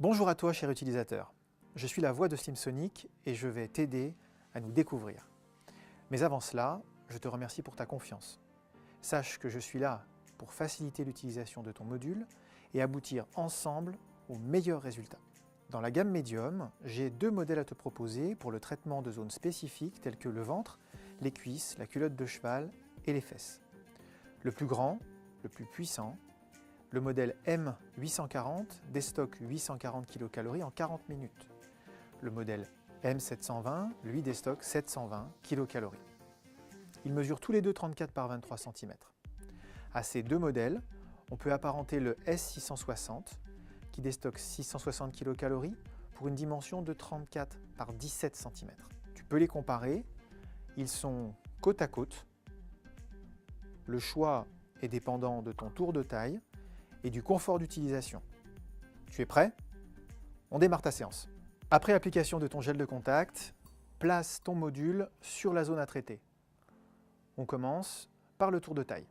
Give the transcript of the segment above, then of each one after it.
Bonjour à toi, cher utilisateur. Je suis la voix de SlimSonic et je vais t'aider à nous découvrir. Mais avant cela, je te remercie pour ta confiance. Sache que je suis là pour faciliter l'utilisation de ton module et aboutir ensemble aux meilleurs résultats. Dans la gamme Medium, j'ai deux modèles à te proposer pour le traitement de zones spécifiques telles que le ventre, les cuisses, la culotte de cheval et les fesses. Le plus grand, le plus puissant, le modèle M840 déstocke 840 kcal en 40 minutes. Le modèle M720, lui, déstocke 720 kcal. Ils mesurent tous les deux 34 par 23 cm. À ces deux modèles, on peut apparenter le S660, qui déstocke 660 kcal pour une dimension de 34 par 17 cm. Tu peux les comparer, ils sont côte à côte. Le choix est dépendant de ton tour de taille et du confort d'utilisation. Tu es prêt? On démarre ta séance. Après application de ton gel de contact, place ton module sur la zone à traiter. On commence par le tour de taille.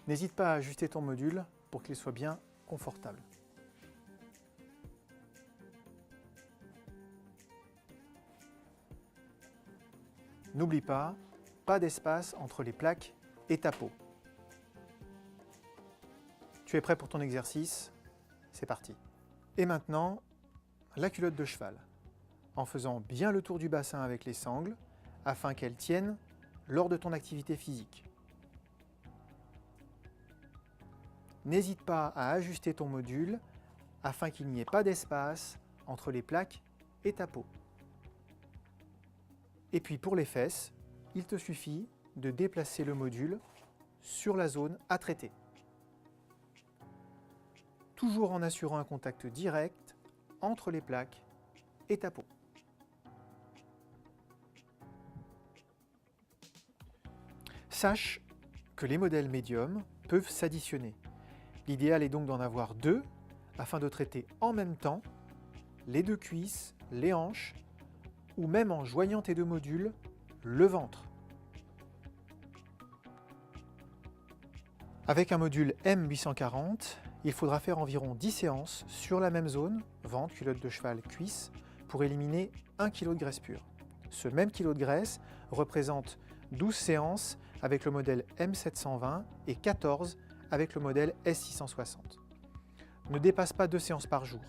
N'hésite pas à ajuster ton module pour qu'il soit bien confortable. N'oublie pas d'espace entre les plaques et ta peau. Tu es prêt pour ton exercice? C'est parti. Et maintenant, la culotte de cheval, en faisant bien le tour du bassin avec les sangles, afin qu'elle tienne lors de ton activité physique. N'hésite pas à ajuster ton module afin qu'il n'y ait pas d'espace entre les plaques et ta peau. Et puis pour les fesses, il te suffit de déplacer le module sur la zone à traiter. Toujours en assurant un contact direct entre les plaques et ta peau. Sache que les modèles médiums peuvent s'additionner. L'idéal est donc d'en avoir deux afin de traiter en même temps les deux cuisses, les hanches ou même en joignant tes deux modules, le ventre. Avec un module M840, il faudra faire environ 10 séances sur la même zone, ventre, culotte de cheval, cuisse, pour éliminer 1 kg de graisse pure. Ce même kilo de graisse représente 12 séances avec le modèle M720 et 14 avec le modèle S660. Ne dépasse pas 2 séances par jour.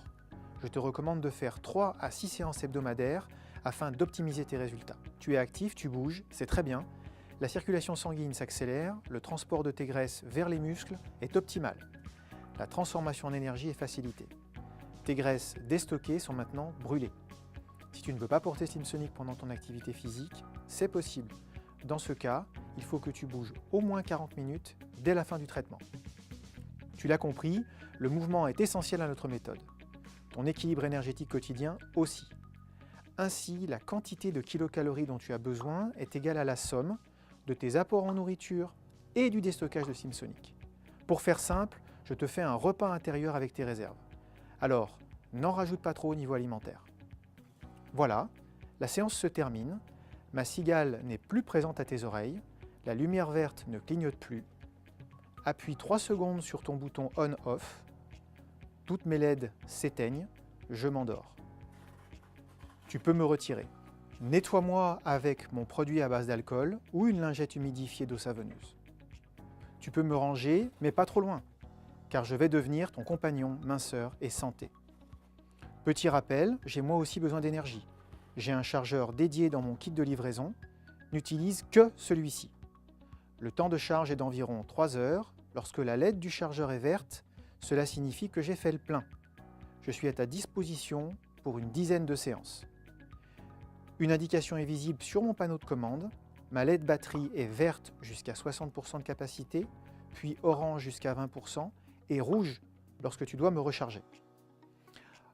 Je te recommande de faire 3 à 6 séances hebdomadaires afin d'optimiser tes résultats. Tu es actif, tu bouges, c'est très bien. La circulation sanguine s'accélère, le transport de tes graisses vers les muscles est optimal. La transformation en énergie est facilitée. Tes graisses déstockées sont maintenant brûlées. Si tu ne peux pas porter SlimSonic pendant ton activité physique, c'est possible. Dans ce cas, il faut que tu bouges au moins 40 minutes dès la fin du traitement. Tu l'as compris, le mouvement est essentiel à notre méthode. Ton équilibre énergétique quotidien aussi. Ainsi, la quantité de kilocalories dont tu as besoin est égale à la somme de tes apports en nourriture et du déstockage de SlimSonic. Pour faire simple, je te fais un repas intérieur avec tes réserves. Alors, n'en rajoute pas trop au niveau alimentaire. Voilà, la séance se termine. Ma cigale n'est plus présente à tes oreilles, la lumière verte ne clignote plus. Appuie 3 secondes sur ton bouton On/Off. Toutes mes LED s'éteignent, je m'endors. Tu peux me retirer. Nettoie-moi avec mon produit à base d'alcool ou une lingette humidifiée d'eau savonneuse. Tu peux me ranger, mais pas trop loin, car je vais devenir ton compagnon minceur et santé. Petit rappel, j'ai moi aussi besoin d'énergie. J'ai un chargeur dédié dans mon kit de livraison, n'utilise que celui-ci. Le temps de charge est d'environ 3 heures. Lorsque la LED du chargeur est verte, cela signifie que j'ai fait le plein. Je suis à ta disposition pour une dizaine de séances. Une indication est visible sur mon panneau de commande. Ma LED batterie est verte jusqu'à 60% de capacité, puis orange jusqu'à 20% et rouge lorsque tu dois me recharger.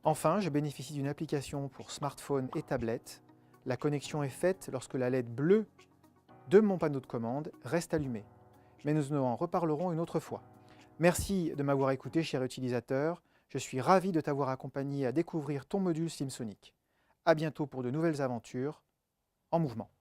Enfin, je bénéficie d'une application pour smartphone et tablette. La connexion est faite lorsque la LED bleue de mon panneau de commande reste allumée. Mais nous en reparlerons une autre fois. Merci de m'avoir écouté, cher utilisateur. Je suis ravi de t'avoir accompagné à découvrir ton module SlimSonic. À bientôt pour de nouvelles aventures en mouvement.